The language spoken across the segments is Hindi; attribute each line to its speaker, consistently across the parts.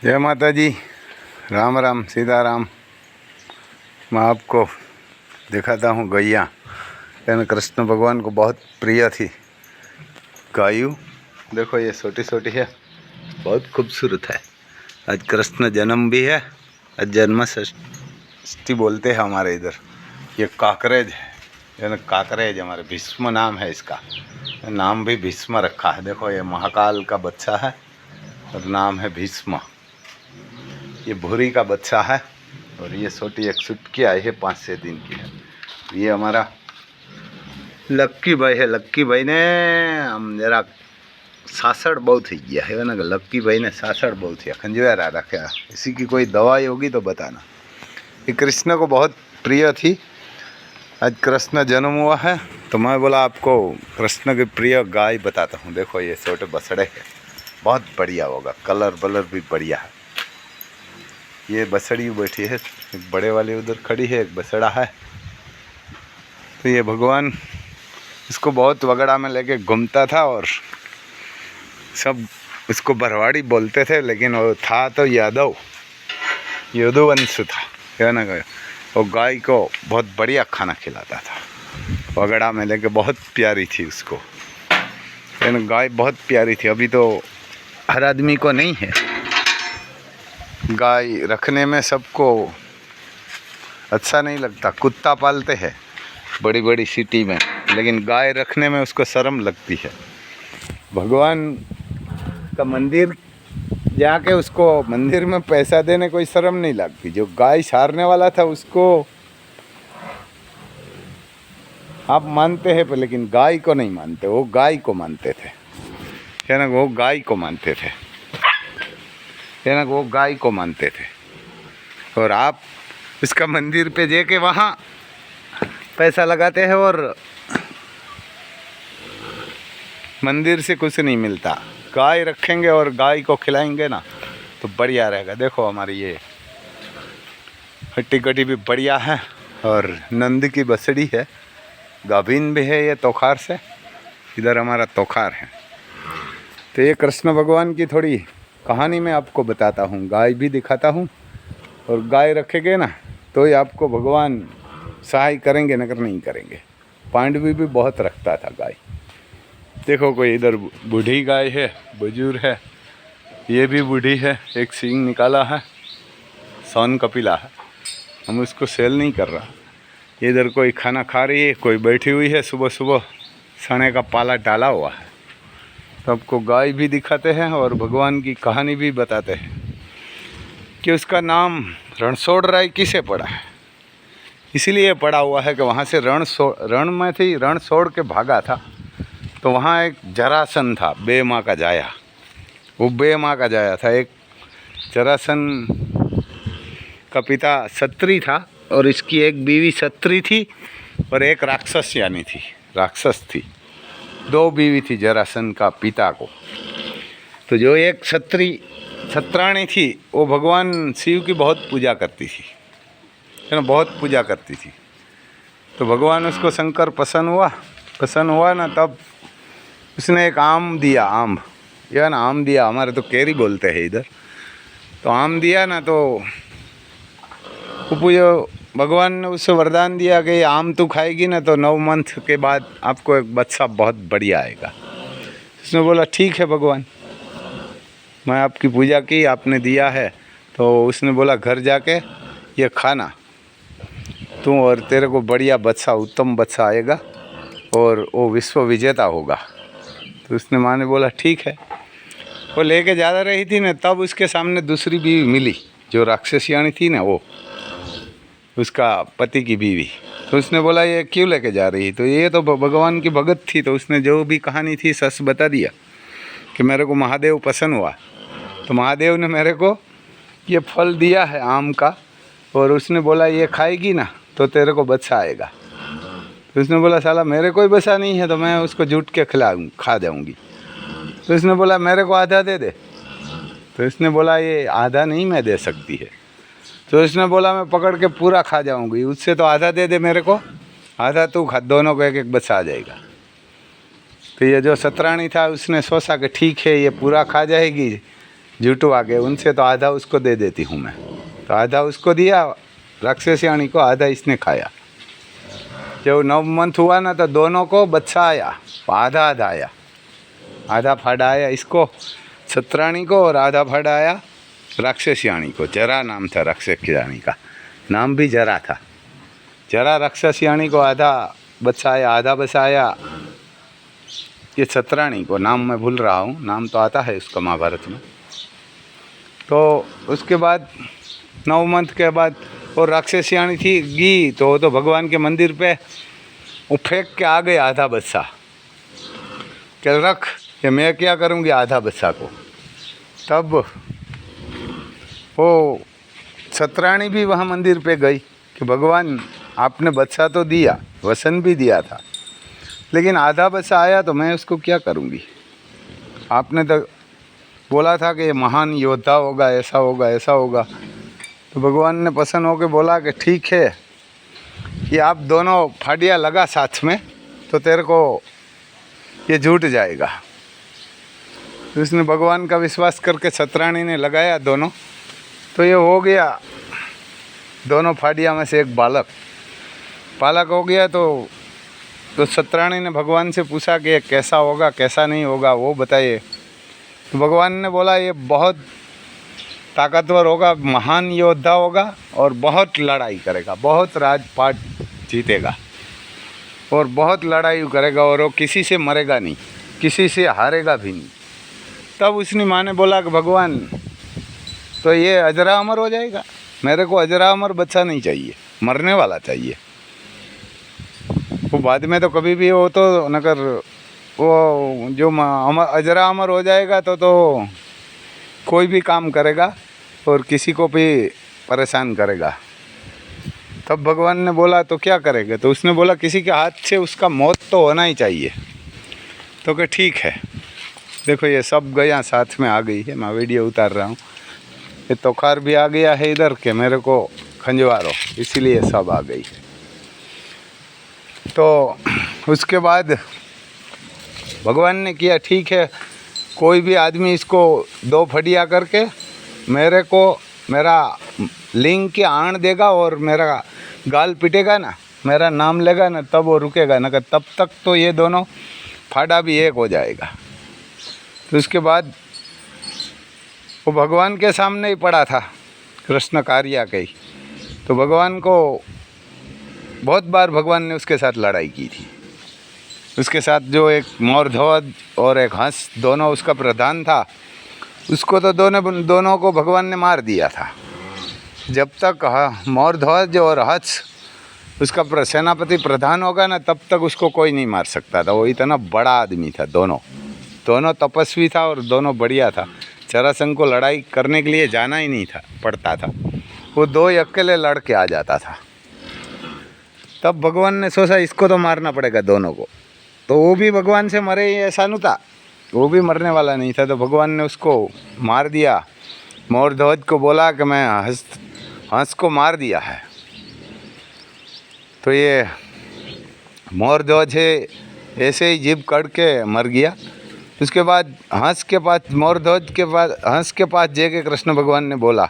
Speaker 1: जय माता जी, राम राम सीताराम। मैं आपको दिखाता हूँ गैया। यानी कृष्ण भगवान को बहुत प्रिय थी गायु। देखो ये छोटी छोटी है, बहुत खूबसूरत है। आज कृष्ण जन्म भी है, आज जन्म षष्ठी बोलते हैं हमारे इधर। ये काकरेज है, यानी काकरेज हमारे भीष्म नाम है इसका। नाम भी भीष्म रखा है। देखो ये महाकाल का बच्चा है और नाम है भीष्म। ये भूरी का बच्चा है और ये छोटी एक चुटकी आई है, 5-6 दिन की है। ये हमारा लक्की भाई है। लक्की भाई ने हम जरा सासड़ बहुत ही गया है ना। लक्की भाई ने सासड़ बहुत ही खंजवारा रखा। इसी की कोई दवाई होगी तो बताना। ये कृष्ण को बहुत प्रिय थी। आज कृष्ण जन्म हुआ है तो मैं बोला आपको कृष्ण की प्रिय गाय बताता हूँ। देखो ये छोटे बछड़े है, बहुत बढ़िया होगा। कलर बलर भी बढ़िया है। ये बछड़ी बैठी है, एक बड़े वाली उधर खड़ी है, एक बछड़ा है। तो ये भगवान इसको बहुत वगड़ा में लेके घूमता था और सब इसको भरवाड़ी बोलते थे, लेकिन वो था तो यदुवंश था, है ना। वो गाय को बहुत बढ़िया खाना खिलाता था, वगड़ा में लेके। बहुत प्यारी थी उसको, लेकिन गाय बहुत प्यारी थी। अभी तो हर आदमी को नहीं है गाय रखने में, सबको अच्छा नहीं लगता। कुत्ता पालते हैं बड़ी बड़ी सिटी में, लेकिन गाय रखने में उसको शर्म लगती है। भगवान का मंदिर जाके उसको मंदिर में पैसा देने कोई शर्म नहीं लगती। जो गाय सारने वाला था उसको आप मानते हैं पर, लेकिन गाय को नहीं मानते। वो गाय को मानते थे, है ना। वो गाय को मानते थे, है ना। वो गाय को मानते थे। और आप इसका मंदिर पे जाके वहाँ पैसा लगाते हैं और मंदिर से कुछ नहीं मिलता। गाय रखेंगे और गाय को खिलाएंगे ना तो बढ़िया रहेगा। देखो हमारी ये हट्टी कटी भी बढ़िया है और नंद की बछड़ी है, गाभिन भी है ये तोखार से। इधर हमारा तोखार है। तो ये कृष्ण भगवान की थोड़ी कहानी मैं आपको बताता हूँ, गाय भी दिखाता हूँ। और गाय रखेंगे ना तो ही आपको भगवान सहाय करेंगे, नगर नहीं करेंगे। पांडवी भी बहुत रखता था गाय। देखो कोई इधर बूढ़ी गाय है, बुजुर्ग है। ये भी बूढ़ी है, एक सींग निकाला है, सोन कपिला है। हम उसको सेल नहीं कर रहा। इधर कोई खाना खा रही है, कोई बैठी हुई है। सुबह सुबह सने का पाला डाला हुआ है। तो आपको गाय भी दिखाते हैं और भगवान की कहानी भी बताते हैं कि उसका नाम रणछोड़ राय किसे पड़ा है। इसीलिए पड़ा हुआ है कि वहाँ से रण में थी, रण छोड़ के भागा था। तो वहाँ एक जरासन था, बे माँ का जाया। वो बे माँ का जाया था। एक जरासन का पिता क्षत्रिय था और इसकी एक बीवी क्षत्रिय थी और एक राक्षस यानी थी, राक्षस थी। 2 बीवी थी जरासन का पिता को। तो जो एक क्षत्राणी थी वो भगवान शिव की बहुत पूजा करती थी, है ना, बहुत पूजा करती थी। तो भगवान उसको शंकर पसंद हुआ ना, तब उसने एक आम दिया। आम या ना आम दिया, हमारे तो केरी बोलते हैं इधर। तो आम दिया ना तो भगवान ने उससे वरदान दिया कि आम तू खाएगी ना तो 9 मंथ के बाद आपको एक बच्चा बहुत बढ़िया आएगा। उसने बोला ठीक है भगवान, मैं आपकी पूजा की, आपने दिया है। तो उसने बोला घर जाके ये खाना तू, और तेरे को बढ़िया बच्चा, उत्तम बच्चा आएगा और वो विश्व विजेता होगा। तो उसने माँ ने बोला ठीक है। वो लेके ज़्यादा रही थी ना, तब उसके सामने दूसरी बीवी मिली जो राक्षसियानी थी ना, वो उसका पति की बीवी। तो उसने बोला ये क्यों लेके जा रही। तो ये तो भगवान की भगत थी। तो उसने जो भी कहानी थी सच बता दिया कि मेरे को महादेव पसंद हुआ, तो महादेव ने मेरे को ये फल दिया है आम का, और उसने बोला ये खाएगी ना तो तेरे को बच्चा आएगा। तो उसने बोला साला मेरे कोई बच्चा नहीं है तो मैं उसको जुट के खा जाऊंगी। तो उसने बोला मेरे को आधा दे दे। तो उसने बोला ये आधा नहीं मैं दे सकती है। तो उसने बोला मैं पकड़ के पूरा खा जाऊंगी, उससे तो आधा दे दे मेरे को, आधा तू खा, दोनों को एक एक बच्चा आ जाएगा। तो ये जो सतराणी था उसने सोचा कि ठीक है ये पूरा खा जाएगी, जुटू आ गए, उनसे तो आधा उसको दे देती हूँ मैं। तो आधा उसको दिया राक्षसियाणी को, आधा इसने खाया। जब 9 मंथ हुआ ना तो दोनों को बच्चा आया, आधा आधा आया, आधा फाड़ा आया इसको छत्राणी को और आधा फाड़ा आया राक्षसियाणी को। जरा नाम था राक्षसियाणी का, नाम भी जरा था। जरा राक्षसियाणी को आधा बच्चा आया, आधा बच्चा आया ये छत्राणी को। नाम मैं भूल रहा हूँ, नाम तो आता है उसका महाभारत में। तो उसके बाद 9 मंथ के बाद वो राक्षसियाणी थी गी, तो वो तो भगवान के मंदिर पे वो फेंक के आ गए आधा बच्चा, कि रख कि मैं क्या करूँगी आधा बच्चा को। तब वो छत्राणी भी वहाँ मंदिर पे गई कि भगवान आपने बच्चा तो दिया, वसन भी दिया था, लेकिन आधा बच्चा आया तो मैं उसको क्या करूँगी। आपने तो बोला था कि महान योद्धा होगा, ऐसा होगा ऐसा होगा। तो भगवान ने पसंद होकर बोला कि ठीक है कि आप दोनों फाड़िया लगा साथ में तो तेरे को ये जुट जाएगा। तो उसने भगवान का विश्वास करके छत्राणी ने लगाया दोनों, तो ये हो गया दोनों फाड़िया में से एक बालक हो गया। तो छत्राणी ने भगवान से पूछा कि कैसा होगा कैसा नहीं होगा वो बताइए। तो भगवान ने बोला ये बहुत ताकतवर होगा, महान योद्धा होगा और बहुत लड़ाई करेगा, बहुत राजपाट जीतेगा और बहुत लड़ाई करेगा और वो किसी से मरेगा नहीं, किसी से हारेगा भी नहीं। तब उसने माँ ने बोला कि भगवान तो ये अजरा अमर हो जाएगा, मेरे को अजरा अमर बच्चा नहीं चाहिए, मरने वाला चाहिए। वो बाद में तो कभी भी वो तो नकर वो जो अजरा अमर हो जाएगा तो कोई भी काम करेगा और किसी को भी परेशान करेगा। तब भगवान ने बोला तो क्या करेगा। तो उसने बोला किसी के हाथ से उसका मौत तो होना ही चाहिए। तो कि ठीक है। देखो ये सब गया साथ में आ गई है, मैं वीडियो उतार रहा हूँ। ये तोखार भी आ गया है इधर के मेरे को खंजवारो, इसीलिए सब आ गई है। तो उसके बाद भगवान ने किया ठीक है, कोई भी आदमी इसको 2 फड़िया करके मेरे को मेरा लिंग के आण देगा और मेरा गाल पिटेगा ना, मेरा नाम लेगा ना, तब वो रुकेगा, ना तब तक तो ये दोनों फाड़ा भी एक हो जाएगा। तो उसके बाद वो भगवान के सामने ही पड़ा था, कृष्ण कार्या के ही। तो भगवान को बहुत बार भगवान ने उसके साथ लड़ाई की थी। उसके साथ जो एक मोरध्वज और एक हंस दोनों उसका प्रधान था, उसको तो दोनों को भगवान ने मार दिया था। जब तक मोरध्वज और हंस उसका सेनापति प्रधान होगा ना, तब तक उसको कोई नहीं मार सकता था। वो इतना बड़ा आदमी था, दोनों तपस्वी था और दोनों बढ़िया था। जरासंध को लड़ाई करने के लिए जाना ही नहीं था पड़ता था, वो 2 ही अकेले लड़ के आ जाता था। तब भगवान ने सोचा इसको तो मारना पड़ेगा दोनों को। तो वो भी भगवान से मरे ही ऐसा नहीं था, वो भी मरने वाला नहीं था। तो भगवान ने उसको मार दिया। मोरध्वज को बोला कि मैं हंस को मार दिया है। तो ये मोरध्वज है ऐसे ही जीभ कड़ के मर गया। उसके बाद हंस के पास जाके कृष्ण भगवान ने बोला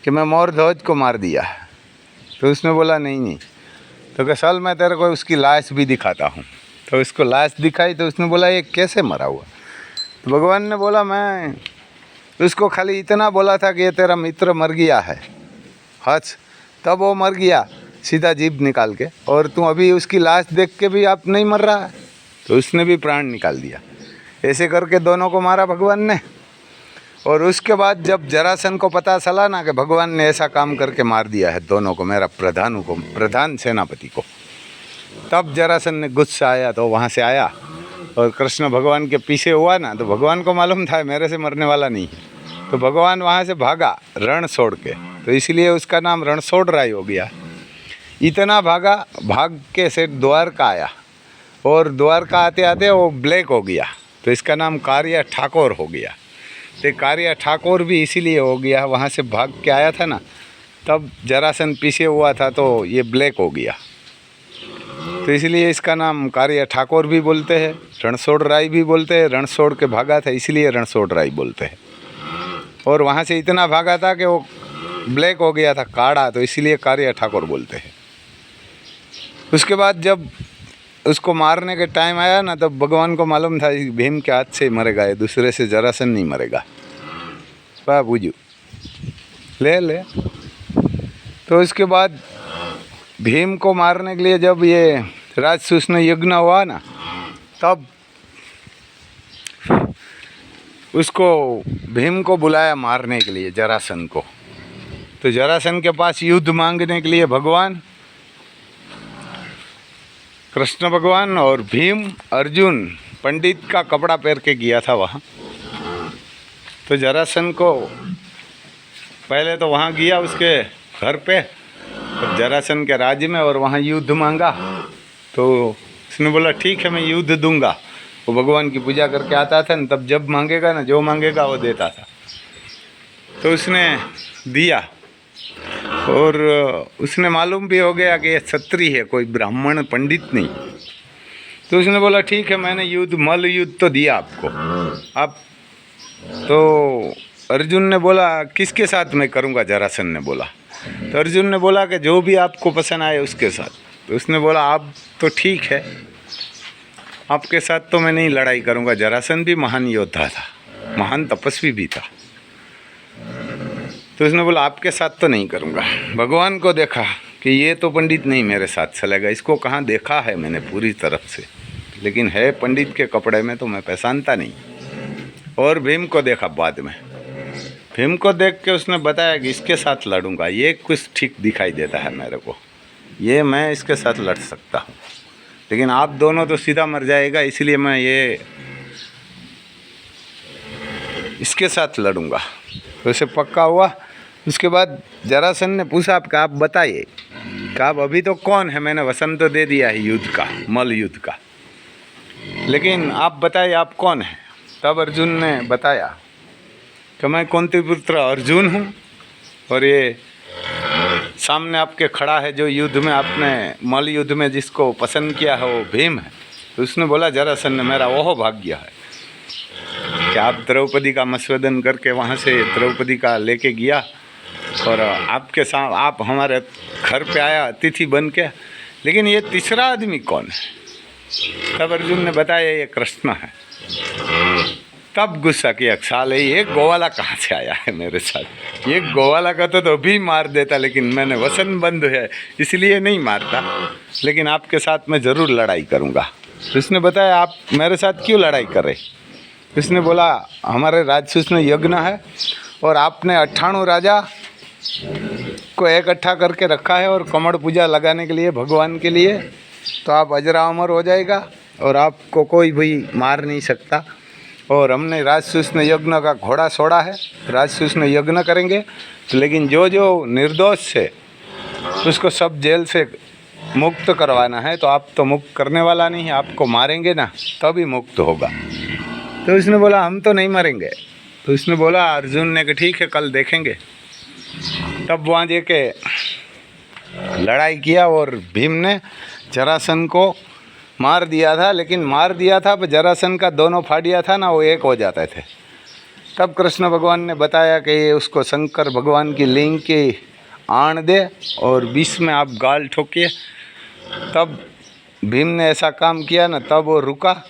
Speaker 1: कि मैं मोरध्वज को मार दिया है। तो उसने बोला नहीं। तो कि चल मैं तेरे को उसकी लाश भी दिखाता हूँ। तो उसको लाश दिखाई तो उसने बोला ये कैसे मरा हुआ। तो भगवान ने बोला मैं उसको खाली इतना बोला था कि ये तेरा मित्र मर गया है हंस, तब वो मर गया सीधा जीभ निकाल के, और तू अभी उसकी लाश देख के भी आप नहीं मर रहा है। तो उसने भी प्राण निकाल दिया। ऐसे करके दोनों को मारा भगवान ने। और उसके बाद जब जरासंध को पता चला ना कि भगवान ने ऐसा काम करके मार दिया है दोनों को, मेरा प्रधान सेनापति को, तब जरासंध ने गुस्सा आया तो वहाँ से आया और कृष्ण भगवान के पीछे हुआ ना। तो भगवान को मालूम था मेरे से मरने वाला नहीं है। तो भगवान वहाँ से भागा रण छोड़ के, तो इसलिए उसका नाम रणछोड़राय हो गया। इतना भागा, भाग के से द्वारका आया और द्वारका आते आते वो ब्लैक हो गया। तो इसका नाम कार्य ठाकुर हो गया। तो कार्य ठाकुर भी इसीलिए हो गया, वहाँ से भाग के आया था ना, तब जरासंध पीछे हुआ था तो ये ब्लैक हो गया। तो इसलिए इसका नाम कार्य ठाकुर भी बोलते हैं, रणछोड़राय भी बोलते हैं। रण छोड़ के भागा था इसलिए रणछोड़राय बोलते हैं। और वहाँ से इतना भागा था कि वो ब्लैक हो गया था, काड़ा, तो इसीलिए कारिया ठाकुर बोलते हैं। उसके बाद जब उसको मारने के टाइम आया ना, तब भगवान को मालूम था भीम के हाथ से मरेगा, ये दूसरे से जरासंध नहीं मरेगा। बुझू ले तो उसके बाद भीम को मारने के लिए जब ये राजसूष्ण यज्ञ हुआ ना, तब उसको भीम को बुलाया मारने के लिए जरासंध को। तो जरासंध के पास युद्ध मांगने के लिए भगवान कृष्ण भगवान और भीम अर्जुन पंडित का कपड़ा पहन के गया था वहाँ। तो जरासंध को पहले तो वहाँ गया उसके घर पे, तो जरासंध के राज्य में, और वहाँ युद्ध मांगा। तो उसने बोला ठीक है मैं युद्ध दूंगा। वो भगवान की पूजा करके आता था न, तब जब मांगेगा ना, जो मांगेगा वो देता था। तो उसने दिया, और उसने मालूम भी हो गया कि ये क्षत्रिय है, कोई ब्राह्मण पंडित नहीं। तो उसने बोला ठीक है मैंने युद्ध, मल्ल युद्ध तो दिया आपको। अब तो अर्जुन ने बोला किसके साथ मैं करूँगा? जरासंध ने बोला। तो अर्जुन ने बोला कि जो भी आपको पसंद आए उसके साथ। तो उसने बोला आप तो ठीक है, आपके साथ तो मैं नहीं लड़ाई करूँगा। जरासंध भी महान योद्धा था, महान तपस्वी भी था। तो उसने बोला आपके साथ तो नहीं करूँगा। भगवान को देखा कि ये तो पंडित नहीं मेरे साथ चलेगा, इसको कहाँ देखा है मैंने पूरी तरफ से, लेकिन है पंडित के कपड़े में तो मैं पहचानता नहीं। और भीम को देखा बाद में, भीम को देख के उसने बताया कि इसके साथ लड़ूंगा, ये कुछ ठीक दिखाई देता है मेरे को, ये मैं इसके साथ लड़ सकता हूँ, लेकिन आप दोनों तो सीधा मर जाएगा, इसलिए मैं ये इसके साथ लड़ूंगा। तो उसे पक्का हुआ। उसके बाद जरासंध ने पूछा आप बताइए कि आप अभी तो कौन है? मैंने वचन तो दे दिया है युद्ध का, मल्ल युद्ध का, लेकिन आप बताइए आप कौन है? तब अर्जुन ने बताया कि मैं कुंतीपुत्र अर्जुन हूँ, और ये सामने आपके खड़ा है जो युद्ध में आपने मल्ल युद्ध में जिसको पसंद किया है वो भीम है। तो उसने बोला जरासंध मेरा वह भाग्य है कि आप द्रौपदी का मस्वदन करके वहाँ से द्रौपदी का लेके गया, और आपके साथ आप हमारे घर पे आया अतिथि बन के, लेकिन ये तीसरा आदमी कौन है? तब अर्जुन ने बताया ये कृष्ण है। तब गुस्सा किया, साले ये गोवाला कहाँ से आया है मेरे साथ? ये गोवाला का तो अभी मार देता, लेकिन मैंने वचन बंद है इसलिए नहीं मारता, लेकिन आपके साथ मैं ज़रूर लड़ाई करूँगा। तो उसने बताया आप मेरे साथ क्यों लड़ाई कर रहे? उसने बोला हमारे राजसूष्ण यज्ञ है, और आपने 98 राजा को इकट्ठा करके रखा है, और कमल पूजा लगाने के लिए भगवान के लिए, तो आप अजरा अमर हो जाएगा और आपको कोई भी मार नहीं सकता। और हमने राजसूष्ण यज्ञ का घोड़ा छोड़ा है, राजसूष्ण यज्ञ करेंगे, तो लेकिन जो जो निर्दोष है उसको सब जेल से मुक्त करवाना है। तो आप तो मुक्त करने वाला नहीं है, आपको मारेंगे ना तभी मुक्त होगा। तो उसने बोला हम तो नहीं मरेंगे। तो उसने बोला अर्जुन ने कि ठीक है कल देखेंगे। तब वहाँ जाके लड़ाई किया, और भीम ने जरासंध को मार दिया था, लेकिन मार दिया था पर जरासंध का दोनों फाड़िया था ना, वो एक हो जाते थे। तब कृष्ण भगवान ने बताया कि ये उसको शंकर भगवान की लिंग की आण दे और बीच में आप गाल ठोकिए। तब भीम ने ऐसा काम किया ना, तब वो रुका,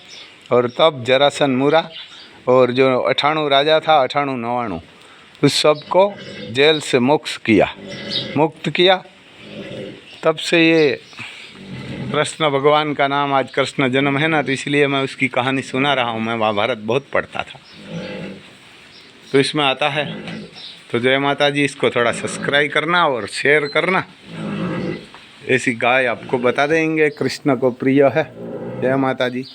Speaker 1: और तब जरासंध मुरा, और जो 98 राजा था 98-99 उस सब को जेल से मुक्त किया। तब से ये कृष्ण भगवान का नाम आज कृष्ण जन्म है ना, तो इसलिए मैं उसकी कहानी सुना रहा हूँ। मैं महाभारत बहुत पढ़ता था, तो इसमें आता है। तो जय माता जी, इसको थोड़ा सब्सक्राइब करना और शेयर करना। ऐसी गाय आपको बता देंगे, कृष्ण को प्रिय है। जय माता जी।